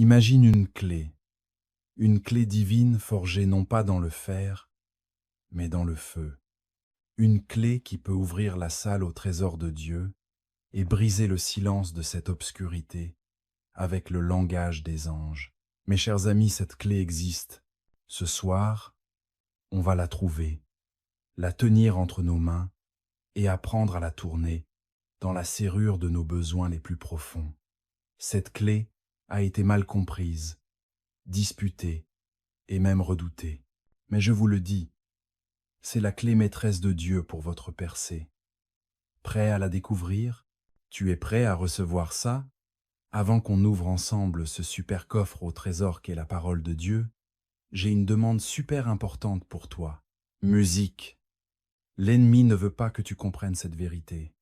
Imagine une clé divine forgée non pas dans le fer, mais dans le feu. Une clé qui peut ouvrir la salle au trésor de Dieu et briser le silence de cette obscurité avec le langage des anges. Mes chers amis, cette clé existe. Ce soir, on va la trouver, la tenir entre nos mains et apprendre à la tourner dans la serrure de nos besoins les plus profonds. Cette clé a été mal comprise, disputée et même redoutée. Mais je vous le dis, c'est la clé maîtresse de Dieu pour votre percée. Prêt à la découvrir? Tu es prêt à recevoir ça? Avant qu'on ouvre ensemble ce super coffre au trésor qu'est la parole de Dieu, j'ai une demande super importante pour toi. Musique. L'ennemi ne veut pas que tu comprennes cette vérité.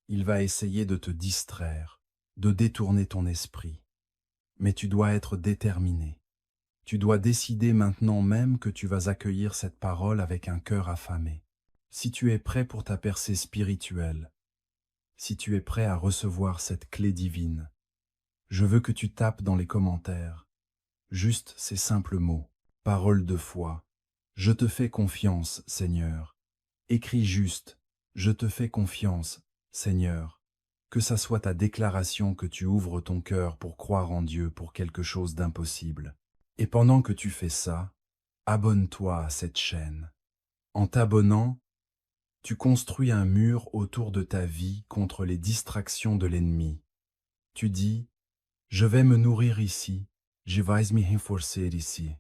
Il va essayer de te distraire, de détourner ton esprit. Mais tu dois être déterminé. Tu dois décider maintenant même que tu vas accueillir cette parole avec un cœur affamé. Si tu es prêt pour ta percée spirituelle, si tu es prêt à recevoir cette clé divine, je veux que tu tapes dans les commentaires, juste ces simples mots, parole de foi. Je te fais confiance, Seigneur. Écris juste, je te fais confiance, Seigneur. Que ça soit ta déclaration que tu ouvres ton cœur pour croire en Dieu pour quelque chose d'impossible. Et pendant que tu fais ça, abonne-toi à cette chaîne. En t'abonnant, tu construis un mur autour de ta vie contre les distractions de l'ennemi. Tu dis, je vais me nourrir ici, je vais me renforcer ici.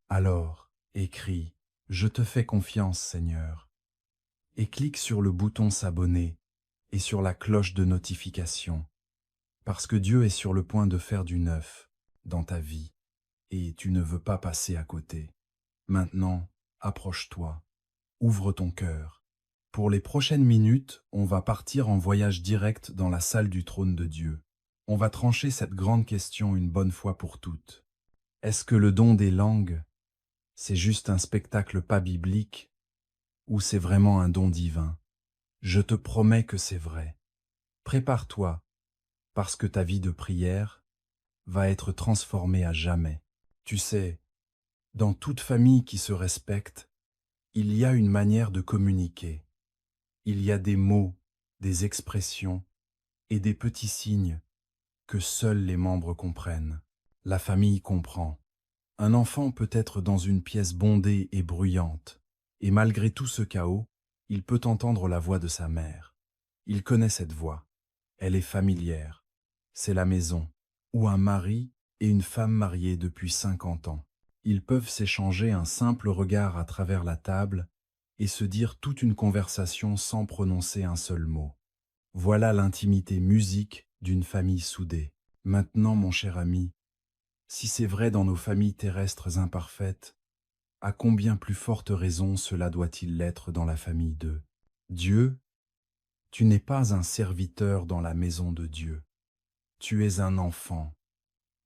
Alors, écris, je te fais confiance, Seigneur. Et clique sur le bouton s'abonner et sur la cloche de notification. Parce que Dieu est sur le point de faire du neuf dans ta vie et tu ne veux pas passer à côté. Maintenant, approche-toi, ouvre ton cœur. Pour les prochaines minutes, on va partir en voyage direct dans la salle du trône de Dieu. On va trancher cette grande question une bonne fois pour toutes. Est-ce que le don des langues, c'est juste un spectacle pas biblique ou c'est vraiment un don divin? Je te promets que c'est vrai. Prépare-toi, parce que ta vie de prière va être transformée à jamais. Tu sais, dans toute famille qui se respecte, il y a une manière de communiquer. Il y a des mots, des expressions et des petits signes que seuls les membres comprennent. La famille comprend. Un enfant peut être dans une pièce bondée et bruyante, et malgré tout ce chaos, il peut entendre la voix de sa mère. Il connaît cette voix. Elle est familière. C'est la maison, où un mari et une femme mariés depuis 50 ans. Ils peuvent s'échanger un simple regard à travers la table et se dire toute une conversation sans prononcer un seul mot. Voilà l'intimité musique d'une famille soudée. Maintenant, mon cher ami, si c'est vrai dans nos familles terrestres imparfaites, à combien plus forte raison cela doit-il l'être dans la famille de Dieu? Tu n'es pas un serviteur dans la maison de Dieu. Tu es un enfant.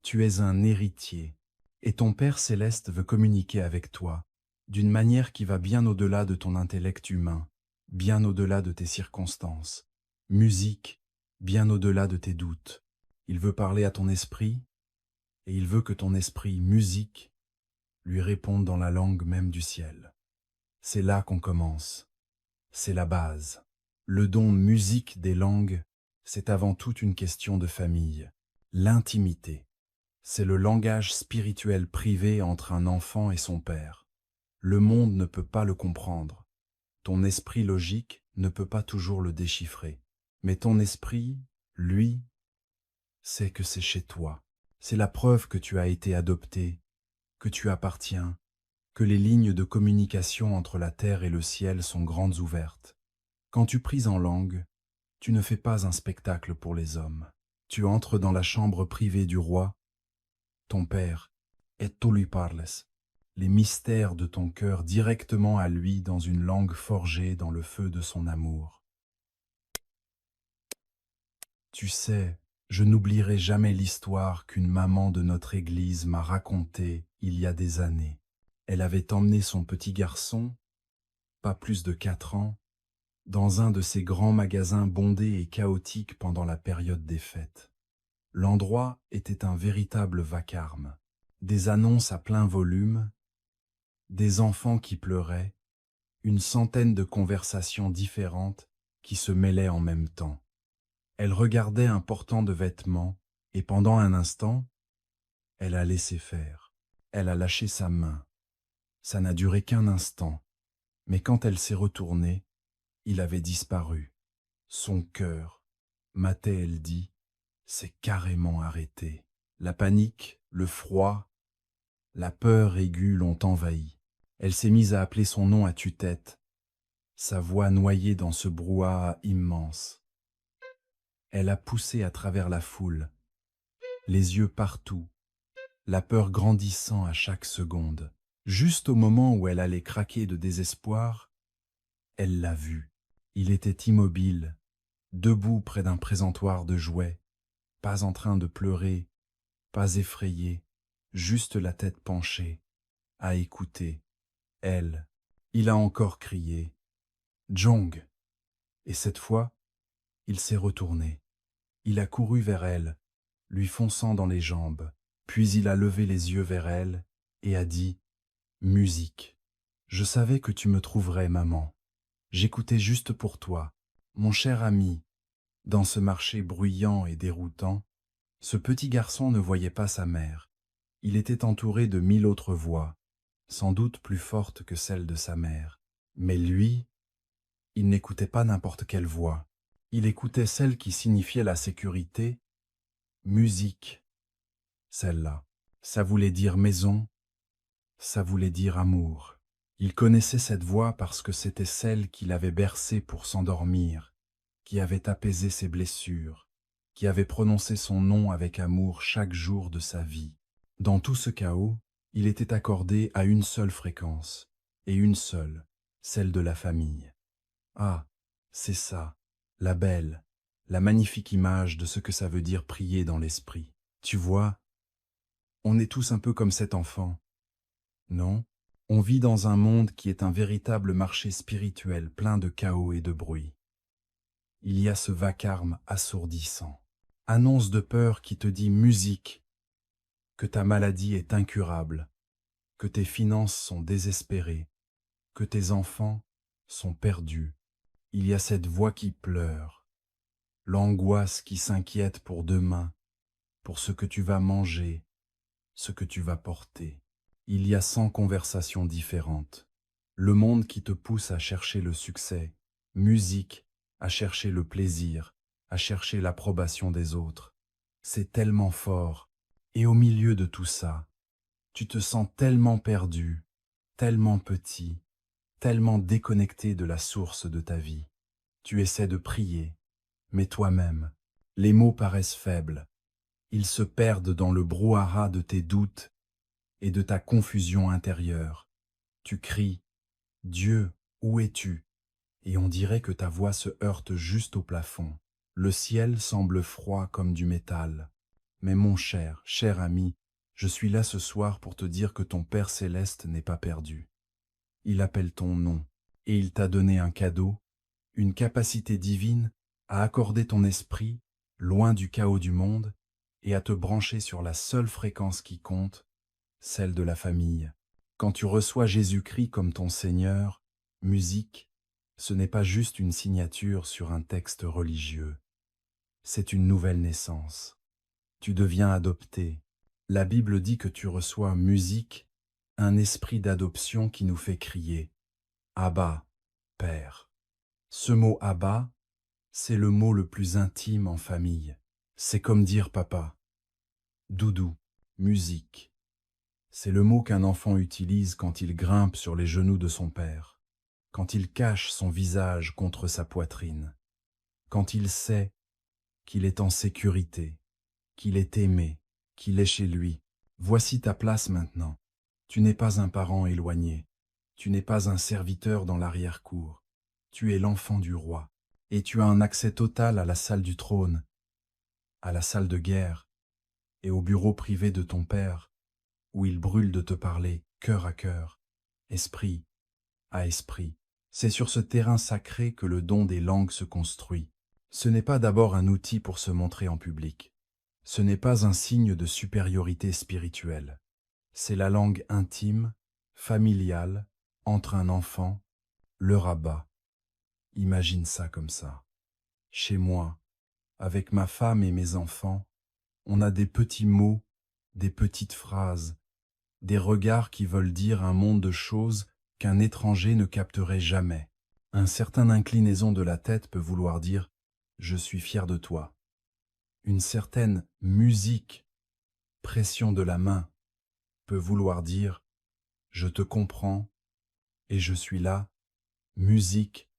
Tu es un héritier. Et ton Père céleste veut communiquer avec toi d'une manière qui va bien au-delà de ton intellect humain, bien au-delà de tes circonstances. Musique, bien au-delà de tes doutes. Il veut parler à ton esprit, et il veut que ton esprit, musique, lui réponde dans la langue même du ciel. C'est là qu'on commence. C'est la base. Le don musique des langues, c'est avant tout une question de famille. L'intimité, c'est le langage spirituel privé entre un enfant et son père. Le monde ne peut pas le comprendre. Ton esprit logique ne peut pas toujours le déchiffrer. Mais ton esprit, lui, sait que c'est chez toi. C'est la preuve que tu as été adopté, que tu appartiens, que les lignes de communication entre la terre et le ciel sont grandes ouvertes. Quand tu pries en langue, tu ne fais pas un spectacle pour les hommes. Tu entres dans la chambre privée du roi, ton père, et tu lui parles, les mystères de ton cœur directement à lui dans une langue forgée dans le feu de son amour. Tu sais, je n'oublierai jamais l'histoire qu'une maman de notre église m'a racontée il y a des années. Elle avait emmené son petit garçon, pas plus de 4 ans, dans un de ces grands magasins bondés et chaotiques pendant la période des fêtes. L'endroit était un véritable vacarme. Des annonces à plein volume, des enfants qui pleuraient, une centaine de conversations différentes qui se mêlaient en même temps. Elle regardait un portant de vêtements, et pendant un instant, elle a laissé faire. Elle a lâché sa main. Ça n'a duré qu'un instant, mais quand elle s'est retournée, il avait disparu. Son cœur, m'a-t-elle dit, s'est carrément arrêté. La panique, le froid, la peur aiguë l'ont envahie. Elle s'est mise à appeler son nom à tue-tête, sa voix noyée dans ce brouhaha immense. Elle a poussé à travers la foule, les yeux partout, la peur grandissant à chaque seconde. Juste au moment où elle allait craquer de désespoir, elle l'a vu. Il était immobile, debout près d'un présentoir de jouets, pas en train de pleurer, pas effrayé, juste la tête penchée, à écouter. Elle, il a encore crié « Jong !» Et cette fois, il s'est retourné. Il a couru vers elle, lui fonçant dans les jambes, puis il a levé les yeux vers elle et a dit « Musique. Je savais que tu me trouverais, maman. J'écoutais juste pour toi, mon cher ami. » Dans ce marché bruyant et déroutant, ce petit garçon ne voyait pas sa mère. Il était entouré de 1000 autres voix, sans doute plus fortes que celles de sa mère. Mais lui, il n'écoutait pas n'importe quelle voix. Il écoutait celle qui signifiait la sécurité, musique. Celle-là, ça voulait dire maison, ça voulait dire amour. Il connaissait cette voix parce que c'était celle qui l'avait bercé pour s'endormir, qui avait apaisé ses blessures, qui avait prononcé son nom avec amour chaque jour de sa vie. Dans tout ce chaos, il était accordé à une seule fréquence, et une seule, celle de la famille. Ah, c'est ça, la belle, la magnifique image de ce que ça veut dire prier dans l'esprit. Tu vois, on est tous un peu comme cet enfant, non? On vit dans un monde qui est un véritable marché spirituel plein de chaos et de bruit. Il y a ce vacarme assourdissant, annonce de peur qui te dit musique, que ta maladie est incurable, que tes finances sont désespérées, que tes enfants sont perdus. Il y a cette voix qui pleure, l'angoisse qui s'inquiète pour demain, pour ce que tu vas manger, ce que tu vas porter. Il y a 100 conversations différentes. Le monde qui te pousse à chercher le succès, musique, à chercher le plaisir, à chercher l'approbation des autres. C'est tellement fort. Et au milieu de tout ça, tu te sens tellement perdu, tellement petit, tellement déconnecté de la source de ta vie. Tu essaies de prier, mais toi-même, les mots paraissent faibles. Ils se perdent dans le brouhaha de tes doutes et de ta confusion intérieure. Tu cries « Dieu, où es-tu » et on dirait que ta voix se heurte juste au plafond. Le ciel semble froid comme du métal. Mais mon cher, cher ami, je suis là ce soir pour te dire que ton Père céleste n'est pas perdu. Il appelle ton nom, et il t'a donné un cadeau, une capacité divine à accorder ton esprit, loin du chaos du monde, et à te brancher sur la seule fréquence qui compte, celle de la famille. Quand tu reçois Jésus-Christ comme ton Seigneur, musique, ce n'est pas juste une signature sur un texte religieux. C'est une nouvelle naissance. Tu deviens adopté. La Bible dit que tu reçois musique, un esprit d'adoption qui nous fait crier « Abba, Père ». Ce mot « Abba », c'est le mot le plus intime en famille. C'est comme dire papa. Doudou, musique. C'est le mot qu'un enfant utilise quand il grimpe sur les genoux de son père, quand il cache son visage contre sa poitrine, quand il sait qu'il est en sécurité, qu'il est aimé, qu'il est chez lui. Voici ta place maintenant. Tu n'es pas un parent éloigné, tu n'es pas un serviteur dans l'arrière-cour, tu es l'enfant du roi, et tu as un accès total à la salle du trône, à la salle de guerre, et au bureau privé de ton père, où il brûle de te parler, cœur à cœur, esprit à esprit. C'est sur ce terrain sacré que le don des langues se construit. Ce n'est pas d'abord un outil pour se montrer en public. Ce n'est pas un signe de supériorité spirituelle. C'est la langue intime, familiale, entre un enfant, le rabbin. Imagine ça comme ça. Chez moi, avec ma femme et mes enfants, on a des petits mots, des petites phrases, des regards qui veulent dire un monde de choses qu'un étranger ne capterait jamais. Un certain inclinaison de la tête peut vouloir dire « je suis fier de toi ». Une certaine musique, pression de la main, peut vouloir dire « je te comprends et je suis là, musique,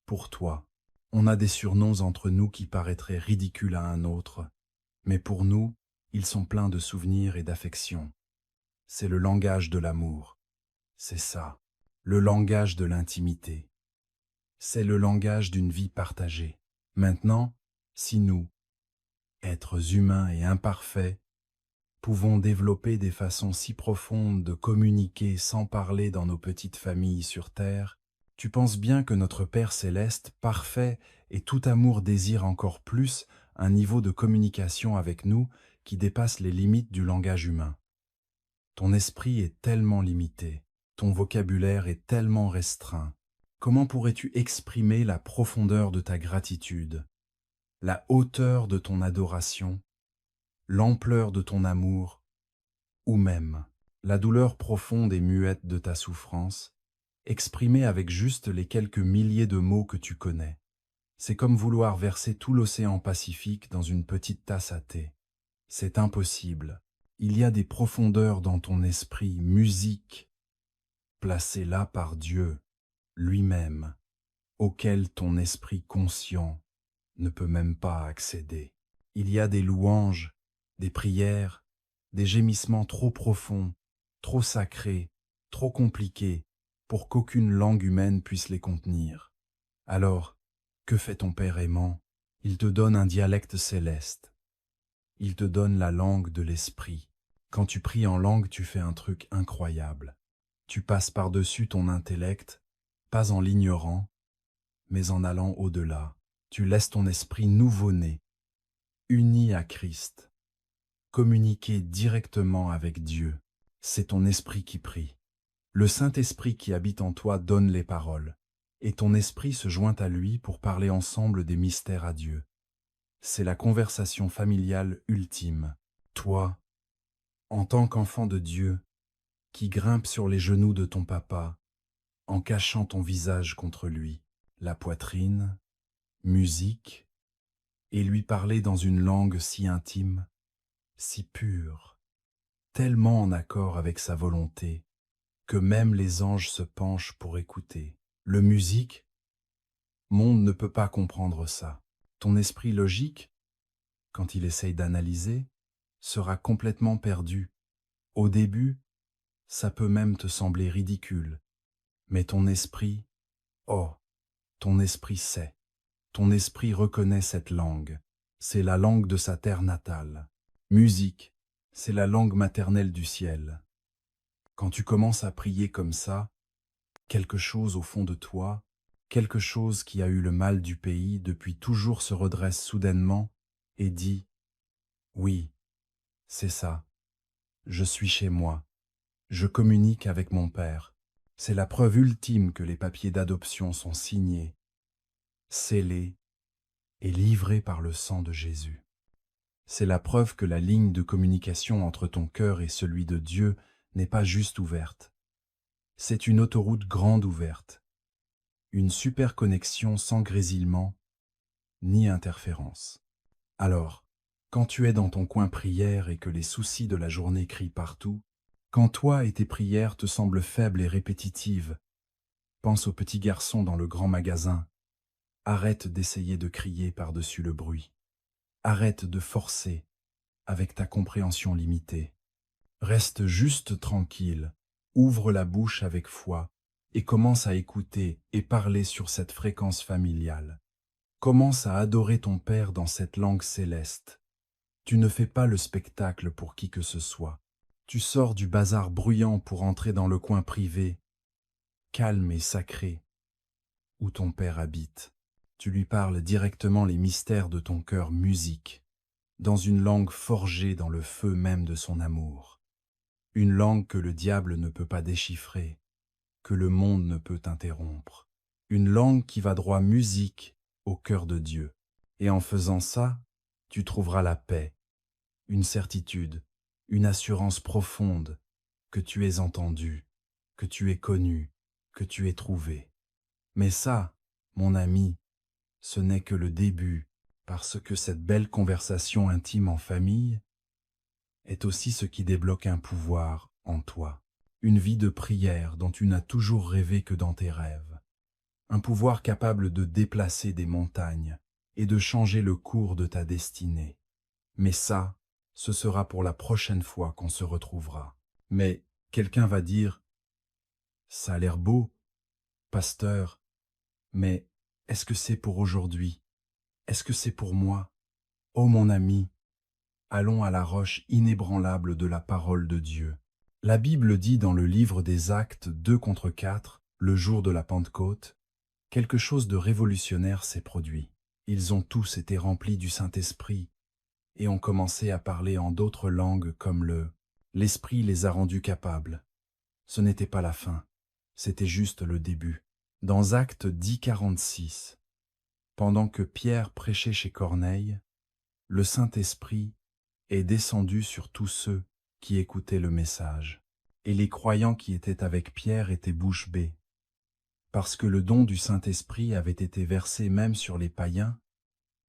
pour toi ». On a des surnoms entre nous qui paraîtraient ridicules à un autre, mais pour nous, ils sont pleins de souvenirs et d'affection. C'est le langage de l'amour. C'est ça, le langage de l'intimité. C'est le langage d'une vie partagée. Maintenant, si nous, êtres humains et imparfaits, pouvons développer des façons si profondes de communiquer sans parler dans nos petites familles sur terre, tu penses bien que notre Père céleste, parfait et tout amour désire encore plus un niveau de communication avec nous qui dépasse les limites du langage humain. Ton esprit est tellement limité, ton vocabulaire est tellement restreint. Comment pourrais-tu exprimer la profondeur de ta gratitude, la hauteur de ton adoration, l'ampleur de ton amour, ou même la douleur profonde et muette de ta souffrance, exprimée avec juste les quelques milliers de mots que tu connais? C'est comme vouloir verser tout l'océan Pacifique dans une petite tasse à thé. C'est impossible. Il y a des profondeurs dans ton esprit, musique, placée là par Dieu lui-même, auquel ton esprit conscient ne peut même pas accéder. Il y a des louanges, des prières, des gémissements trop profonds, trop sacrés, trop compliqués, pour qu'aucune langue humaine puisse les contenir. Alors, que fait ton Père aimant? Il te donne un dialecte céleste. Il te donne la langue de l'esprit. Quand tu pries en langue, tu fais un truc incroyable. Tu passes par-dessus ton intellect, pas en l'ignorant, mais en allant au-delà. Tu laisses ton esprit nouveau-né, uni à Christ, communiquer directement avec Dieu. C'est ton esprit qui prie. Le Saint-Esprit qui habite en toi donne les paroles, et ton esprit se joint à lui pour parler ensemble des mystères à Dieu. C'est la conversation familiale ultime. Toi, en tant qu'enfant de Dieu, qui grimpe sur les genoux de ton papa, en cachant ton visage contre lui, la poitrine, musique, et lui parler dans une langue si intime, si pure, tellement en accord avec sa volonté, que même les anges se penchent pour écouter. Le musique, monde ne peut pas comprendre ça. Ton esprit logique, quand il essaye d'analyser, sera complètement perdu. Au début, ça peut même te sembler ridicule, mais ton esprit, oh, ton esprit sait. Ton esprit reconnaît cette langue. C'est la langue de sa terre natale. Musique, c'est la langue maternelle du ciel. Quand tu commences à prier comme ça, quelque chose au fond de toi, quelque chose qui a eu le mal du pays depuis toujours se redresse soudainement et dit « Oui, c'est ça, je suis chez moi, je communique avec mon Père. » C'est la preuve ultime que les papiers d'adoption sont signés, scellés et livrés par le sang de Jésus. C'est la preuve que la ligne de communication entre ton cœur et celui de Dieu n'est pas juste ouverte. C'est une autoroute grande ouverte, une super connexion sans grésillement ni interférence. Alors, quand tu es dans ton coin prière et que les soucis de la journée crient partout, quand toi et tes prières te semblent faibles et répétitives, pense au petit garçon dans le grand magasin. Arrête d'essayer de crier par-dessus le bruit. Arrête de forcer avec ta compréhension limitée. Reste juste tranquille, ouvre la bouche avec foi et commence à écouter et parler sur cette fréquence familiale. Commence à adorer ton Père dans cette langue céleste. Tu ne fais pas le spectacle pour qui que ce soit. Tu sors du bazar bruyant pour entrer dans le coin privé, calme et sacré, où ton Père habite. Tu lui parles directement les mystères de ton cœur musique. dans une langue forgée dans le feu même de son amour, une langue que le diable ne peut pas déchiffrer, que le monde ne peut interrompre, une langue qui va droit musique au cœur de Dieu. Et en faisant ça, tu trouveras la paix, une certitude, une assurance profonde que tu es entendu, que tu es connu, que tu es trouvé. Mais ça, mon ami, ce n'est que le début, parce que cette belle conversation intime en famille est aussi ce qui débloque un pouvoir en toi, une vie de prière dont tu n'as toujours rêvé que dans tes rêves, un pouvoir capable de déplacer des montagnes et de changer le cours de ta destinée. Mais ça, ce sera pour la prochaine fois qu'on se retrouvera. Mais quelqu'un va dire, ça a l'air beau, pasteur, mais est-ce que c'est pour aujourd'hui? Est-ce que c'est pour moi? Ô mon ami, allons à la roche inébranlable de la parole de Dieu. La Bible dit dans le livre des Actes 2 contre 4, le jour de la Pentecôte, quelque chose de révolutionnaire s'est produit. Ils ont tous été remplis du Saint-Esprit et ont commencé à parler en d'autres langues comme l'Esprit les a rendus capables. Ce n'était pas la fin, c'était juste le début. Dans Actes 10, 46, pendant que Pierre prêchait chez Corneille, le Saint-Esprit est descendu sur tous ceux qui écoutaient le message. Et les croyants qui étaient avec Pierre étaient bouche bée. Parce que le don du Saint-Esprit avait été versé même sur les païens,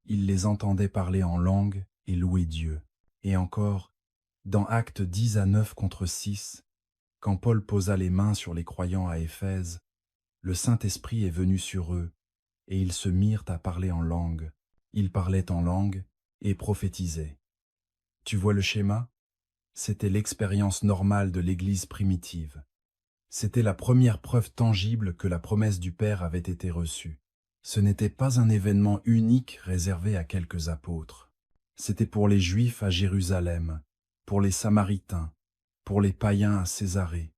ils les entendaient parler en langue et louer Dieu. Et encore, dans Actes 10 à 9 contre 6, quand Paul posa les mains sur les croyants à Éphèse, le Saint-Esprit est venu sur eux, et ils se mirent à parler en langue. Ils parlaient en langue et prophétisaient. Tu vois le schéma? C'était l'expérience normale de l'Église primitive. C'était la première preuve tangible que la promesse du Père avait été reçue. Ce n'était pas un événement unique réservé à quelques apôtres. C'était pour les Juifs à Jérusalem, pour les Samaritains, pour les païens à Césarée,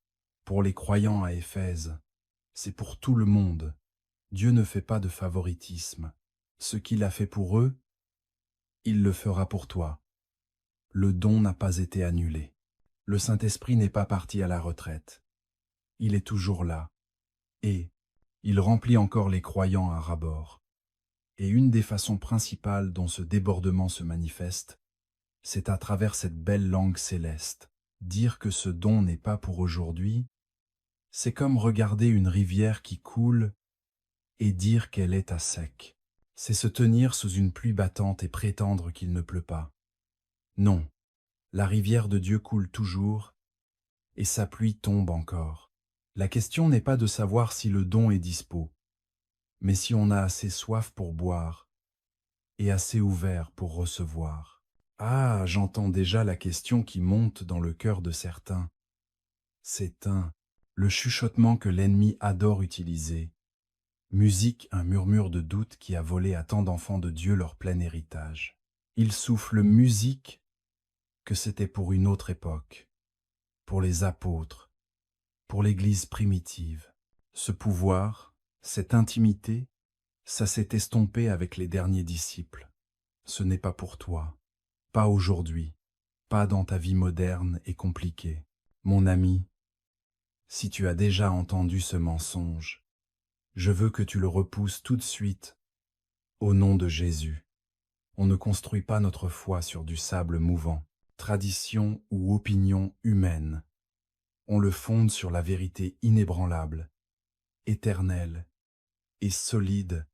pour les croyants à Éphèse. C'est pour tout le monde. Dieu ne fait pas de favoritisme. Ce qu'il a fait pour eux, il le fera pour toi. Le don n'a pas été annulé. Le Saint-Esprit n'est pas parti à la retraite. Il est toujours là. Et il remplit encore les croyants à ras-bord. Et une des façons principales dont ce débordement se manifeste, c'est à travers cette belle langue céleste. Dire que ce don n'est pas pour aujourd'hui, c'est comme regarder une rivière qui coule et dire qu'elle est à sec. C'est se tenir sous une pluie battante et prétendre qu'il ne pleut pas. Non, la rivière de Dieu coule toujours, et sa pluie tombe encore. La question n'est pas de savoir si le don est dispo, mais si on a assez soif pour boire et assez ouvert pour recevoir. Ah, j'entends déjà la question qui monte dans le cœur de certains. C'est le chuchotement que l'ennemi adore utiliser. Musique, un murmure de doute qui a volé à tant d'enfants de Dieu leur plein héritage. Il souffle musique que c'était pour une autre époque, pour les apôtres, pour l'Église primitive. Ce pouvoir, cette intimité, ça s'est estompé avec les derniers disciples. Ce n'est pas pour toi, pas aujourd'hui, pas dans ta vie moderne et compliquée. Mon ami, si tu as déjà entendu ce mensonge, je veux que tu le repousses tout de suite, au nom de Jésus. On ne construit pas notre foi sur du sable mouvant, tradition ou opinion humaine. On le fonde sur la vérité inébranlable, éternelle et solide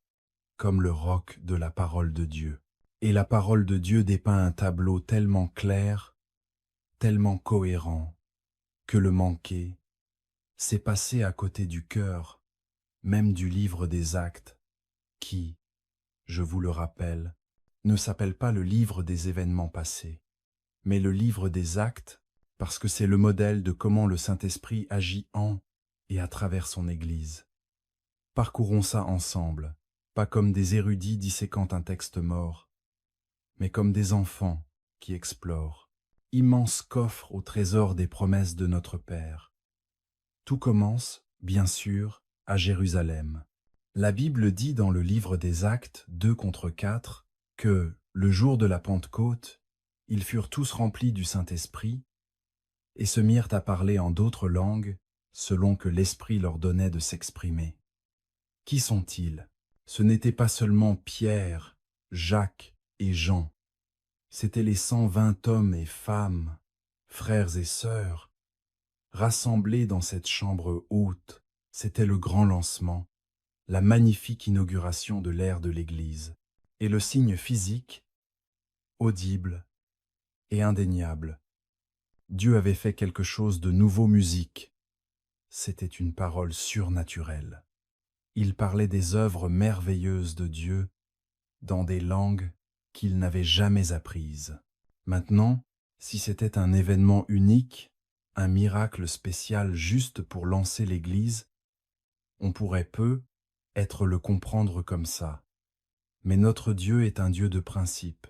comme le roc de la parole de Dieu. Et la parole de Dieu dépeint un tableau tellement clair, tellement cohérent, que le manquer, c'est passer à côté du cœur, même du livre des actes, qui, je vous le rappelle, ne s'appelle pas le livre des événements passés, mais le livre des actes, parce que c'est le modèle de comment le Saint-Esprit agit en et à travers son Église. Parcourons ça ensemble, pas comme des érudits disséquant un texte mort, mais comme des enfants qui explorent, immense coffre au trésor des promesses de notre Père. Tout commence, bien sûr, à Jérusalem. La Bible dit dans le livre des Actes 2 contre 4 que, le jour de la Pentecôte, Ils furent tous remplis du Saint-Esprit et se mirent à parler en d'autres langues, selon que l'Esprit leur donnait de s'exprimer. Qui sont-ils? Ce n'étaient pas seulement Pierre, Jacques et Jean, c'étaient les 120 hommes et femmes, frères et sœurs, rassemblés dans cette chambre haute. C'était le grand lancement, la magnifique inauguration de l'ère de l'Église. Et le signe physique, audible et indéniable. Dieu avait fait quelque chose de nouveau musique. C'était une parole surnaturelle. Il parlait des œuvres merveilleuses de Dieu dans des langues qu'il n'avait jamais apprises. Maintenant, si c'était un événement unique, un miracle spécial juste pour lancer l'Église, on pourrait peu être le comprendre comme ça. Mais notre Dieu est un Dieu de principe.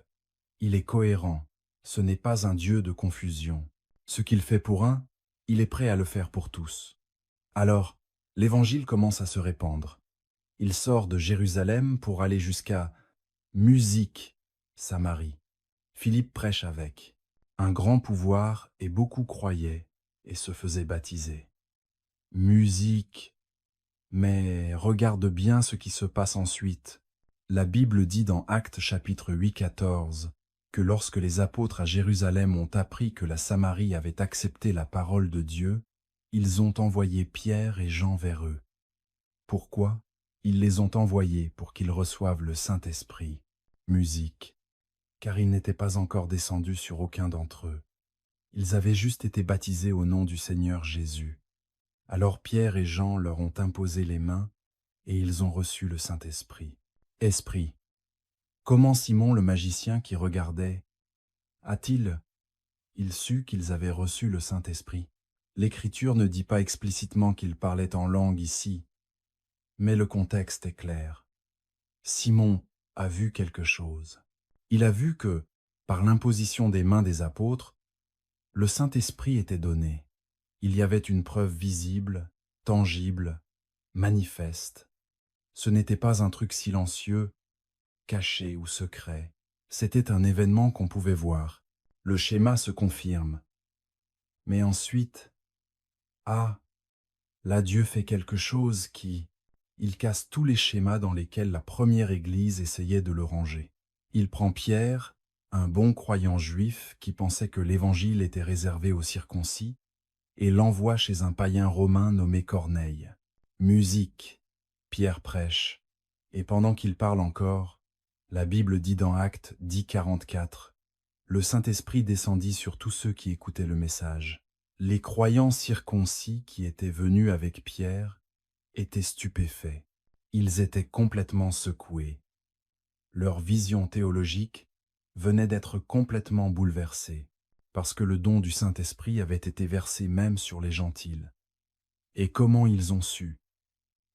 Il est cohérent. Ce n'est pas un Dieu de confusion. Ce qu'il fait pour un, il est prêt à le faire pour tous. Alors, l'Évangile commence à se répandre. Il sort de Jérusalem pour aller jusqu'à Musique, Samarie. Philippe prêche avec. Un grand pouvoir et beaucoup croyaient et se faisaient baptiser. Musique. Mais regarde bien ce qui se passe ensuite. La Bible dit dans Actes chapitre 8, 14 que lorsque les apôtres à Jérusalem ont appris que la Samarie avait accepté la parole de Dieu, ils ont envoyé Pierre et Jean vers eux. Pourquoi? Ils les ont envoyés pour qu'ils reçoivent le Saint-Esprit. Musique. Car il n'était pas encore descendu sur aucun d'entre eux. Ils avaient juste été baptisés au nom du Seigneur Jésus. Alors Pierre et Jean leur ont imposé les mains et ils ont reçu le Saint-Esprit. Esprit. Comment Simon le magicien qui regardait a-t-il il sut qu'ils avaient reçu le Saint-Esprit? L'Écriture ne dit pas explicitement qu'ils parlaient en langue ici, mais le contexte est clair. Simon a vu quelque chose. Il a vu que, par l'imposition des mains des apôtres, le Saint-Esprit était donné. Il y avait une preuve visible, tangible, manifeste. Ce n'était pas un truc silencieux, caché ou secret. C'était un événement qu'on pouvait voir. Le schéma se confirme. Mais ensuite, là Dieu fait quelque chose il casse tous les schémas dans lesquels la première Église essayait de le ranger. Il prend Pierre, un bon croyant juif qui pensait que l'Évangile était réservé aux circoncis, et l'envoie chez un païen romain nommé Corneille. Musique, Pierre prêche, et pendant qu'il parle encore, la Bible dit dans Actes 10, 44, le Saint-Esprit descendit sur tous ceux qui écoutaient le message. Les croyants circoncis qui étaient venus avec Pierre étaient stupéfaits. Ils étaient complètement secoués. Leur vision théologique venait d'être complètement bouleversée, parce que le don du Saint-Esprit avait été versé même sur les gentils. Et comment ils ont su?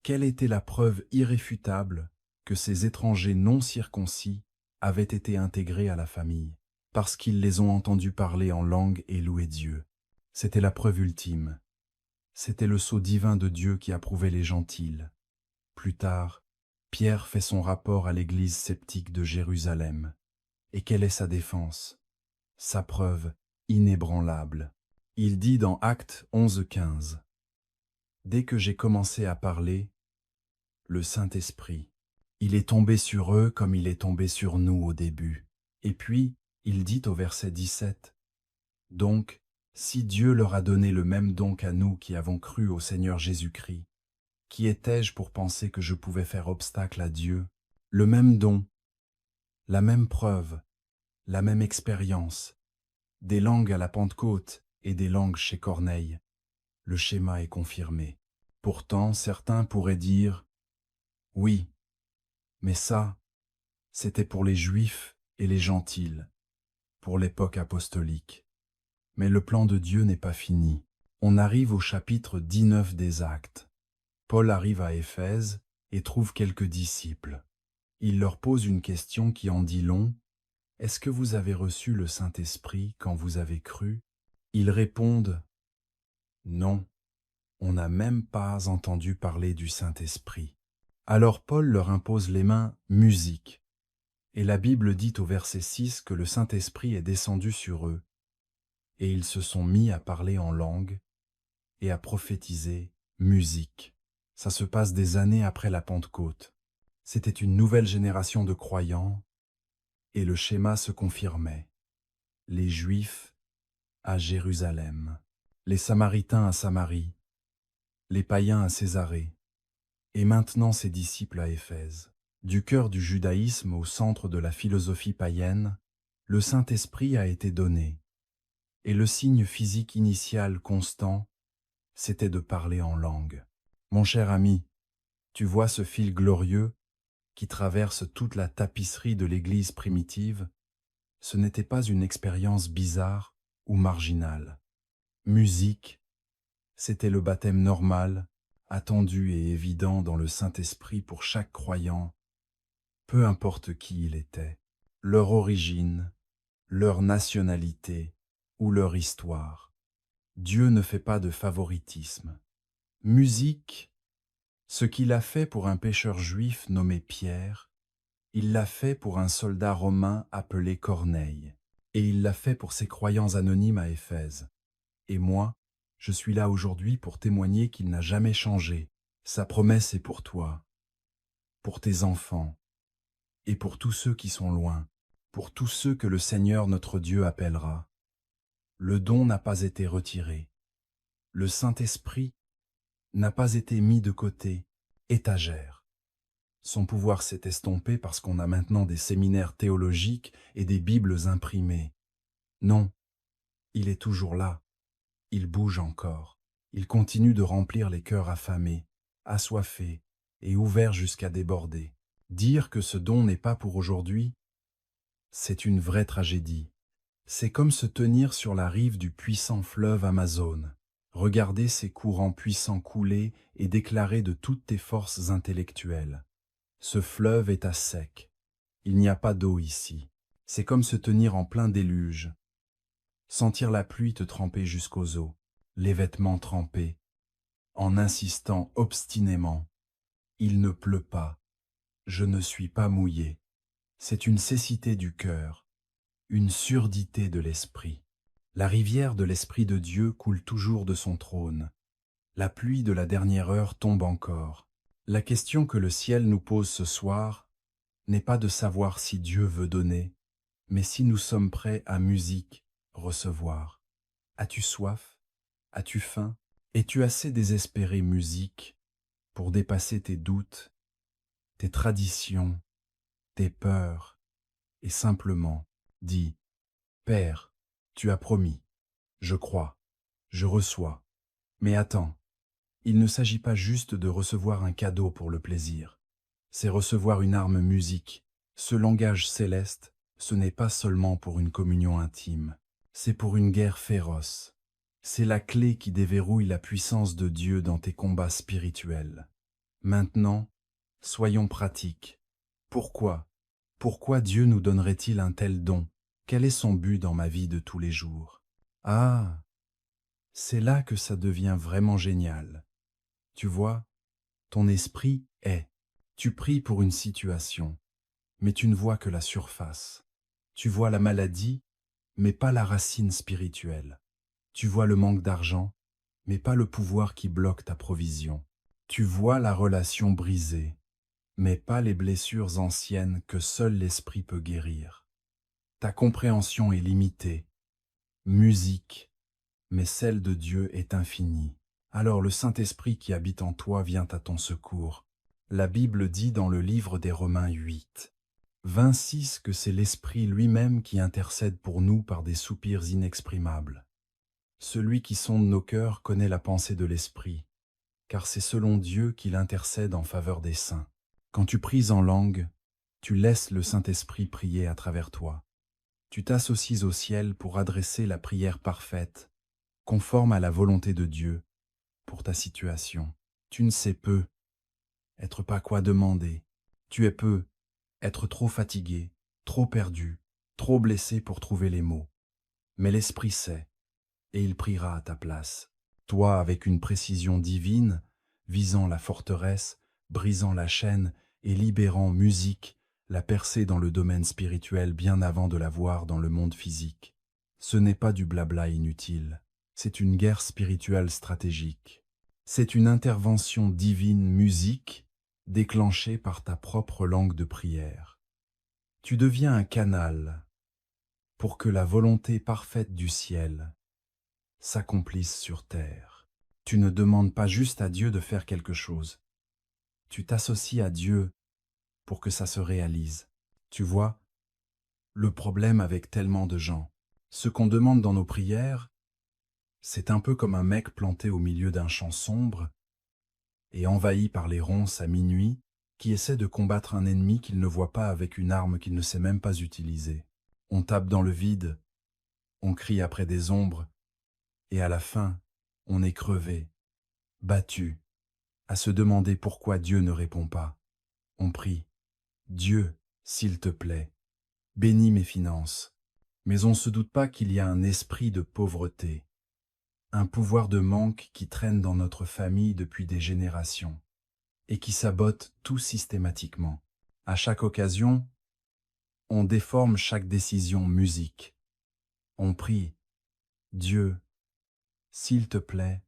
Quelle était la preuve irréfutable que ces étrangers non circoncis avaient été intégrés à la famille? Parce qu'ils les ont entendus parler en langue et louer Dieu. C'était la preuve ultime. C'était le sceau divin de Dieu qui approuvait les gentils. Plus tard, Pierre fait son rapport à l'église sceptique de Jérusalem. Et quelle est sa défense? Sa preuve inébranlable. Il dit dans Actes 11, 15 « Dès que j'ai commencé à parler, le Saint-Esprit, il est tombé sur eux comme il est tombé sur nous au début. » Et puis, il dit au verset 17 « Donc, si Dieu leur a donné le même don qu'à nous qui avons cru au Seigneur Jésus-Christ, qui étais-je pour penser que je pouvais faire obstacle à Dieu? Le même don, la même preuve, la même expérience, des langues à la Pentecôte et des langues chez Corneille. Le schéma est confirmé. Pourtant, certains pourraient dire « Oui, mais ça, c'était pour les Juifs et les gentils, pour l'époque apostolique. » Mais le plan de Dieu n'est pas fini. On arrive au chapitre 19 des Actes. Paul arrive à Éphèse et trouve quelques disciples. Il leur pose une question qui en dit long. « Est-ce que vous avez reçu le Saint-Esprit quand vous avez cru ?» Ils répondent « Non, on n'a même pas entendu parler du Saint-Esprit. » Alors Paul leur impose les mains musique. Et la Bible dit au verset 6 que le Saint-Esprit est descendu sur eux, et ils se sont mis à parler en langue et à prophétiser musique. Ça se passe des années après la Pentecôte. C'était une nouvelle génération de croyants, et le schéma se confirmait. Les Juifs à Jérusalem, les Samaritains à Samarie, les païens à Césarée, et maintenant ses disciples à Éphèse. Du cœur du judaïsme au centre de la philosophie païenne, le Saint-Esprit a été donné, et le signe physique initial constant, c'était de parler en langue. Mon cher ami, tu vois ce fil glorieux qui traverse toute la tapisserie de l'Église primitive? Ce n'était pas une expérience bizarre ou marginale. Musique, c'était le baptême normal, attendu et évident dans le Saint-Esprit pour chaque croyant, peu importe qui il était, leur origine, leur nationalité ou leur histoire. Dieu ne fait pas de favoritisme. Musique, ce qu'il a fait pour un pêcheur juif nommé Pierre, il l'a fait pour un soldat romain appelé Corneille, et il l'a fait pour ses croyants anonymes à Éphèse. Et moi, je suis là aujourd'hui pour témoigner qu'il n'a jamais changé. Sa promesse est pour toi, pour tes enfants, et pour tous ceux qui sont loin, pour tous ceux que le Seigneur notre Dieu appellera. Le don n'a pas été retiré. Le Saint-Esprit n'a pas été mis de côté, étagère. Son pouvoir s'est estompé parce qu'on a maintenant des séminaires théologiques et des Bibles imprimées. Non, il est toujours là. Il bouge encore. Il continue de remplir les cœurs affamés, assoiffés et ouverts jusqu'à déborder. Dire que ce don n'est pas pour aujourd'hui, c'est une vraie tragédie. C'est comme se tenir sur la rive du puissant fleuve Amazone, regarder ses courants puissants couler et déclarer de toutes tes forces intellectuelles: ce fleuve est à sec, il n'y a pas d'eau ici. C'est comme se tenir en plein déluge, sentir la pluie te tremper jusqu'aux os, les vêtements trempés, en insistant obstinément: il ne pleut pas, je ne suis pas mouillé. C'est une cécité du cœur, une surdité de l'esprit. La rivière de l'Esprit de Dieu coule toujours de son trône. La pluie de la dernière heure tombe encore. La question que le ciel nous pose ce soir n'est pas de savoir si Dieu veut donner, mais si nous sommes prêts à musique, recevoir. As-tu soif? As-tu faim? Es-tu assez désespéré, musique, pour dépasser tes doutes, tes traditions, tes peurs, et simplement dis: Père, tu as promis, je crois, je reçois. Mais attends, il ne s'agit pas juste de recevoir un cadeau pour le plaisir. C'est recevoir une arme musique. Ce langage céleste, ce n'est pas seulement pour une communion intime, c'est pour une guerre féroce. C'est la clé qui déverrouille la puissance de Dieu dans tes combats spirituels. Maintenant, soyons pratiques. Pourquoi? Pourquoi Dieu nous donnerait-il un tel don? Quel est son but dans ma vie de tous les jours? Ah, c'est là que ça devient vraiment génial. Tu vois, ton esprit est. Tu pries pour une situation, mais tu ne vois que la surface. Tu vois la maladie, mais pas la racine spirituelle. Tu vois le manque d'argent, mais pas le pouvoir qui bloque ta provision. Tu vois la relation brisée, mais pas les blessures anciennes que seul l'esprit peut guérir. Ta compréhension est limitée, musique, mais celle de Dieu est infinie. Alors le Saint-Esprit qui habite en toi vient à ton secours. La Bible dit dans le livre des Romains 8, 26 que c'est l'Esprit lui-même qui intercède pour nous par des soupirs inexprimables. Celui qui sonde nos cœurs connaît la pensée de l'Esprit, car c'est selon Dieu qu'il intercède en faveur des saints. Quand tu pries en langue, tu laisses le Saint-Esprit prier à travers toi. Tu t'associes au ciel pour adresser la prière parfaite, conforme à la volonté de Dieu, pour ta situation. Tu ne sais peu, être pas quoi demander. Tu es peu, être trop fatigué, trop perdu, trop blessé pour trouver les mots. Mais l'Esprit sait, et il priera à ta place. Toi, avec une précision divine, visant la forteresse, brisant la chaîne et libérant musique, la percer dans le domaine spirituel bien avant de la voir dans le monde physique. Ce n'est pas du blabla inutile, c'est une guerre spirituelle stratégique. C'est une intervention divine musique déclenchée par ta propre langue de prière. Tu deviens un canal pour que la volonté parfaite du ciel s'accomplisse sur terre. Tu ne demandes pas juste à Dieu de faire quelque chose. Tu t'associes à Dieu pour que ça se réalise. Tu vois, le problème avec tellement de gens, ce qu'on demande dans nos prières, c'est un peu comme un mec planté au milieu d'un champ sombre et envahi par les ronces à minuit qui essaie de combattre un ennemi qu'il ne voit pas avec une arme qu'il ne sait même pas utiliser. On tape dans le vide, on crie après des ombres, et à la fin, on est crevé, battu, à se demander pourquoi Dieu ne répond pas. On prie, Dieu, s'il te plaît, bénis mes finances. Mais on ne se doute pas qu'il y a un esprit de pauvreté, un pouvoir de manque qui traîne dans notre famille depuis des générations et qui sabote tout systématiquement. À chaque occasion, on déforme chaque décision musique. On prie, Dieu, s'il te plaît,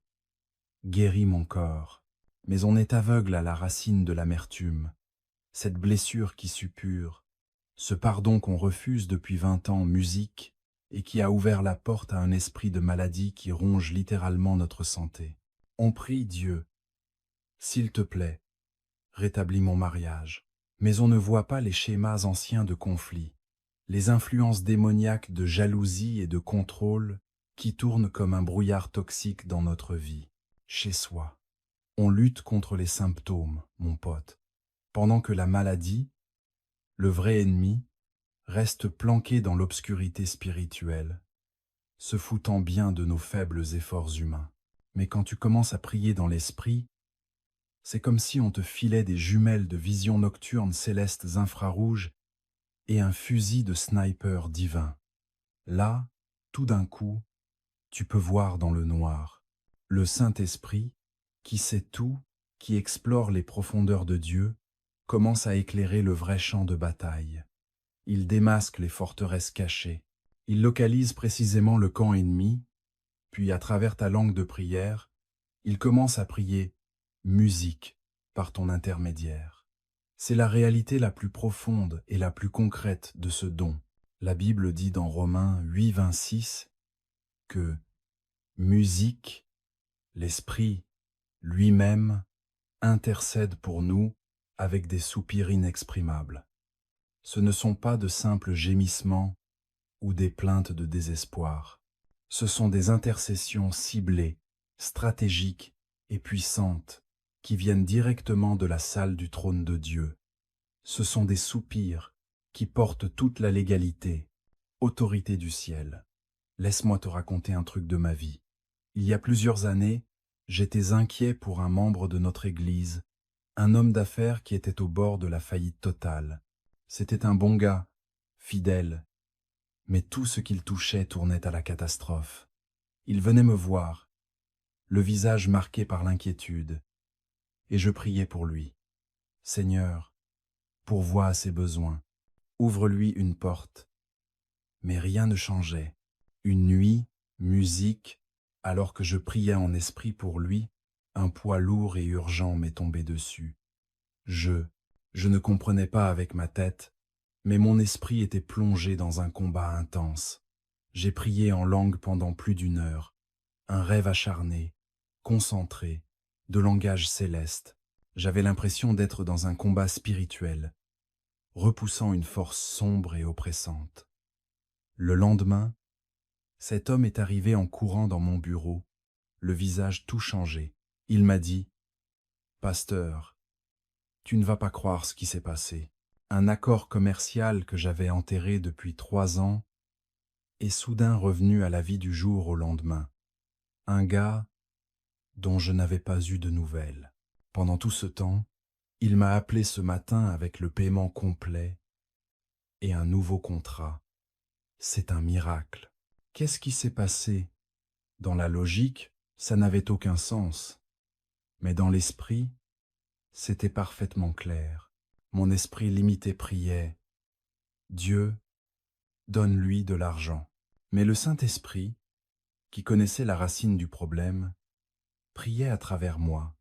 guéris mon corps. Mais on est aveugle à la racine de l'amertume, cette blessure qui suppure, ce pardon qu'on refuse depuis 20 ans en musique et qui a ouvert la porte à un esprit de maladie qui ronge littéralement notre santé. On prie Dieu, s'il te plaît, rétablis mon mariage. Mais on ne voit pas les schémas anciens de conflit, les influences démoniaques de jalousie et de contrôle qui tournent comme un brouillard toxique dans notre vie, chez soi. On lutte contre les symptômes, mon pote, pendant que la maladie, le vrai ennemi, reste planqué dans l'obscurité spirituelle, se foutant bien de nos faibles efforts humains. Mais quand tu commences à prier dans l'esprit, c'est comme si on te filait des jumelles de visions nocturnes célestes infrarouges et un fusil de sniper divin. Là, tout d'un coup, tu peux voir dans le noir. Le Saint-Esprit, qui sait tout, qui explore les profondeurs de Dieu, commence à éclairer le vrai champ de bataille. Il démasque les forteresses cachées. Il localise précisément le camp ennemi, puis à travers ta langue de prière, il commence à prier musique par ton intermédiaire. C'est la réalité la plus profonde et la plus concrète de ce don. La Bible dit dans Romains 8, 26 que musique, l'Esprit lui-même intercède pour nous avec des soupirs inexprimables. Ce ne sont pas de simples gémissements ou des plaintes de désespoir. Ce sont des intercessions ciblées, stratégiques et puissantes qui viennent directement de la salle du trône de Dieu. Ce sont des soupirs qui portent toute la légalité, autorité du ciel. Laisse-moi te raconter un truc de ma vie. Il y a plusieurs années, j'étais inquiet pour un membre de notre Église, un homme d'affaires qui était au bord de la faillite totale. C'était un bon gars, fidèle, mais tout ce qu'il touchait tournait à la catastrophe. Il venait me voir, le visage marqué par l'inquiétude, et je priais pour lui. Seigneur, pourvois à ses besoins, ouvre-lui une porte. Mais rien ne changeait. Une nuit, musique, alors que je priais en esprit pour lui, un poids lourd et urgent m'est tombé dessus. Je ne comprenais pas avec ma tête, mais mon esprit était plongé dans un combat intense. J'ai prié en langue pendant plus d'une heure, un rêve acharné, concentré, de langage céleste. J'avais l'impression d'être dans un combat spirituel, repoussant une force sombre et oppressante. Le lendemain, cet homme est arrivé en courant dans mon bureau, le visage tout changé. Il m'a dit « Pasteur, tu ne vas pas croire ce qui s'est passé. Un accord commercial que j'avais enterré depuis 3 ans est soudain revenu à la vie du jour au lendemain. Un gars dont je n'avais pas eu de nouvelles. Pendant tout ce temps, il m'a appelé ce matin avec le paiement complet et un nouveau contrat. C'est un miracle. Qu'est-ce qui s'est passé? Dans la logique, ça n'avait aucun sens. Mais dans l'esprit, c'était parfaitement clair. Mon esprit limité priait, Dieu, donne-lui de l'argent. Mais le Saint-Esprit, qui connaissait la racine du problème, priait à travers moi.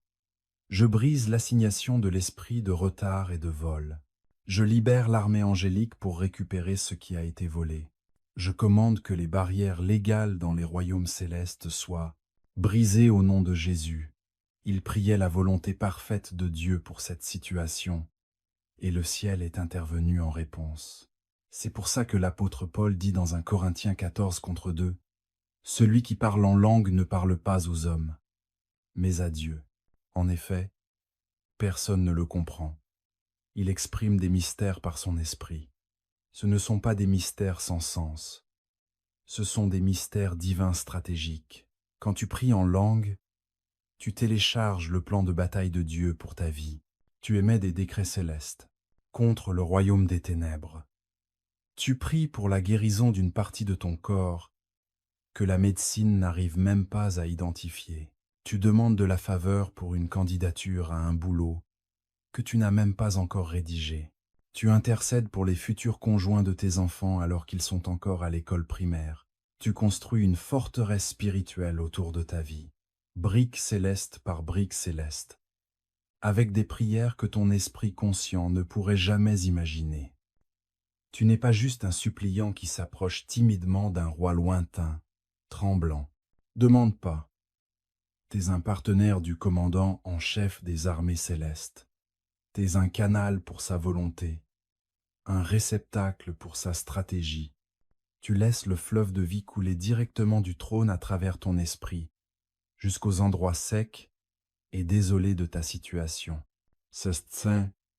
Je brise l'assignation de l'esprit de retard et de vol. Je libère l'armée angélique pour récupérer ce qui a été volé. Je commande que les barrières légales dans les royaumes célestes soient brisées au nom de Jésus. Il priait la volonté parfaite de Dieu pour cette situation, et le ciel est intervenu en réponse. C'est pour ça que l'apôtre Paul dit dans 1 Corinthiens 14:2, « Celui qui parle en langue ne parle pas aux hommes, mais à Dieu. » En effet, personne ne le comprend. Il exprime des mystères par son esprit. Ce ne sont pas des mystères sans sens. Ce sont des mystères divins stratégiques. Quand tu pries en langue, tu télécharges le plan de bataille de Dieu pour ta vie. Tu émets des décrets célestes contre le royaume des ténèbres. Tu pries pour la guérison d'une partie de ton corps que la médecine n'arrive même pas à identifier. Tu demandes de la faveur pour une candidature à un boulot que tu n'as même pas encore rédigé. Tu intercèdes pour les futurs conjoints de tes enfants alors qu'ils sont encore à l'école primaire. Tu construis une forteresse spirituelle autour de ta vie, brique céleste par brique céleste, avec des prières que ton esprit conscient ne pourrait jamais imaginer. Tu n'es pas juste un suppliant qui s'approche timidement d'un roi lointain, tremblant. Demande pas. T'es un partenaire du commandant en chef des armées célestes. T'es un canal pour sa volonté, un réceptacle pour sa stratégie. Tu laisses le fleuve de vie couler directement du trône à travers ton esprit, jusqu'aux endroits secs et désolés de ta situation. Ce saint